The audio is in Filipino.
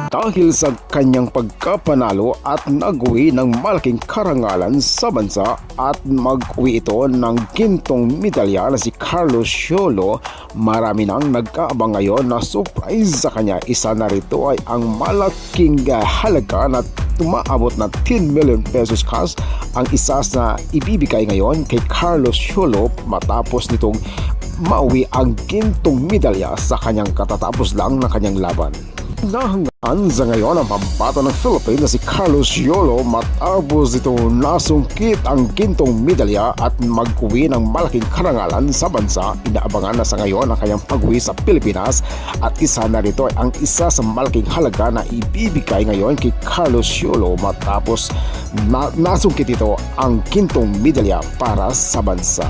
Dahil sa kanyang pagkapanalo at nag-uwi ng malaking karangalan sa bansa at mag-uwi ito ng gintong medalya na si Carlos Yolo, marami nang nag-aabang ngayon na surprise sa kanya. Isa na rito ay ang malaking halaga na tumaabot na 10 million pesos cash ang isa na ibibigay ngayon kay Carlos Yolo matapos nitong mauwi ang gintong medalya sa kanyang katatapos lang ng kanyang laban. Nahangaan sa ngayon ang pambato ng Philippines na si Carlos Yolo matapos ito nasungkit ang gintong medalya at mag-uwi ng malaking karangalan sa bansa. Inaabangan na sa ngayon ang kanyang pag-uwi sa Pilipinas at isa na rito ay ang isa sa malaking halaga na ibibigay ngayon kay Carlos Yolo matapos nasungkit ito ang gintong medalya para sa bansa.